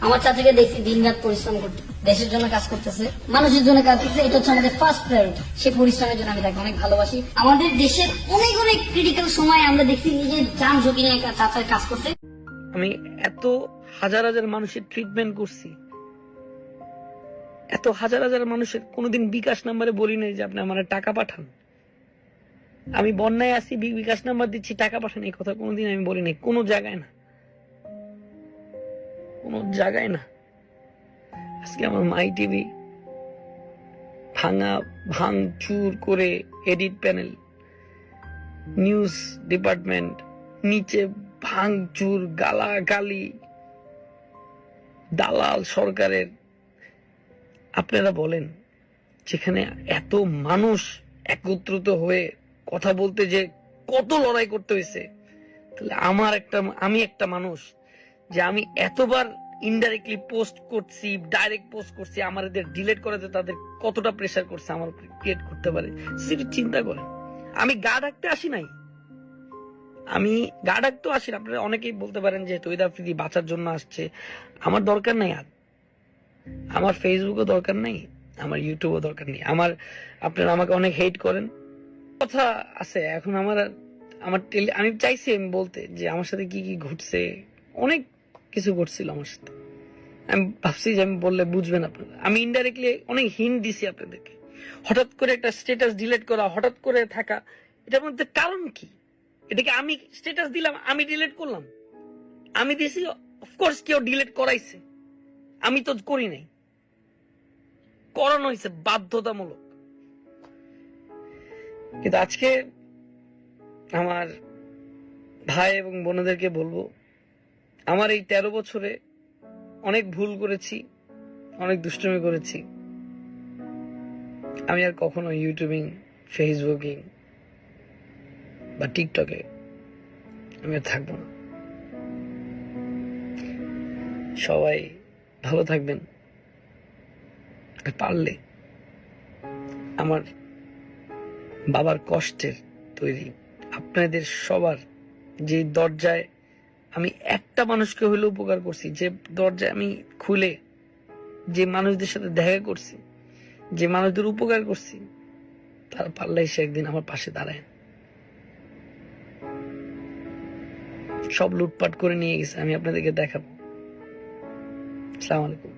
আমার চাচাকে দেখছি দিন রাত পরিশ্রম করতে, দেশের জন্য কাজ করতেছে, মানুষের জন্য কাজ করতেছে। এটা হচ্ছে আমাদের ফার্স্ট প্রায়োরিটি। সে পরিশ্রমের জন্য আমি তাকে অনেক ভালোবাসি। আমাদের দেশের অনেক অনেক ক্রিটিক্যাল সময় আমরা দেখছি নিজের যান ঝুঁকি নিয়ে চাচার কাজ করতে। আমি এত হাজার হাজার মানুষের ট্রিটমেন্ট করছি, এত হাজার হাজার মানুষের কোনোদিন বিকাশ নাম্বারে বলি নাই যে আপনি আমার টাকা পাঠান। আমি বন্যায় আছি, বিকাশ নাম্বার দিচ্ছি, টাকা পাঠান, এই কথা কোনোদিন আমি বলি নাই, কোনো জায়গায় না, কোনো জায়গায় না। আজকে আমার মাই টিভি ভাঙচুর করে, এডিট প্যানেল, নিউজ ডিপার্টমেন্ট নিচে ভাঙচুর, গালাগালি, দালাল সরকারের। আপনারা বলেন, যেখানে এত মানুষ একত্রিত হয়ে কথা বলতে যে কত লড়াই করতে হয়েছে, তাহলে আমি একটা মানুষ যে আমি এতবার ইনডাইরেক্টলি পোস্ট করছি, ডাইরেক্ট পোস্ট করছি, আমাদের ডিলিট করাতে তাদের কতটা প্রেসার করছে আমার উপর ক্রিয়েট করতে পারে, সেটা চিন্তা করেন। আমি গা ডাকতে আসি নাই, আমি গা ডাকতেও আসি না। আপনারা অনেকেই বলতে পারেন যে তৈদা আফ্রিদি বাঁচার জন্য আসছে, আমার দরকার নাই। আর আমার ফেসবুকও দরকার নেই, আমার ইউটিউবও দরকার নেই। আপনারা আমাকে অনেক হেট করেন, কথা আছে। এখন আমি চাইছি আমি বলতে যে আমার সাথে কি কি ঘটছে, অনেক কিছু ঘটছিল আমার সাথে। আমি ভাবছি যে আমি বললে বুঝবেন আপনারা। আমি ইনডাইরেক্টলি অনেক হিন্ট দিছি আপনাদেরকে। হঠাৎ করে একটা স্ট্যাটাস ডিলিট করা, হঠাৎ করে থাকা, এটার মধ্যে কারণ কি? এটাকে আমি স্ট্যাটাস দিলাম, আমি ডিলিট করলাম, আমি দিয়েছি, অফকোর্স কেউ ডিলিট করাইছে, আমি তো করি নাই, করানো হয়েছে বাধ্যতামূলক। কিন্তু আজকে আমার ভাই এবং বোনদেরকে বলবো, আমার এই 13 বছরে অনেক ভুল করেছি, অনেক দুষ্টুমি করেছি। আমি আর কখনো ইউটিউবিং, ফেসবুকিং বা টিকটকে আমি আর থাকবো না। সবাই ভালো থাকবেন। আর পারলে আমার বাবার কষ্টের তৈরি আপনাদের সবার যে দরজায় আমি একটা মানুষকে হইলে উপকার করছি, যে দরজায় আমি খুলে যে মানুষদের সাথে দেখা করছি, যে মানুষদের উপকার করছি, তারা পারলে এসে একদিন আমার পাশে দাঁড়ায়। সব লুটপাট করে নিয়ে গেছে, আমি আপনাদেরকে দেখাবো। আসসালামু আলাইকুম।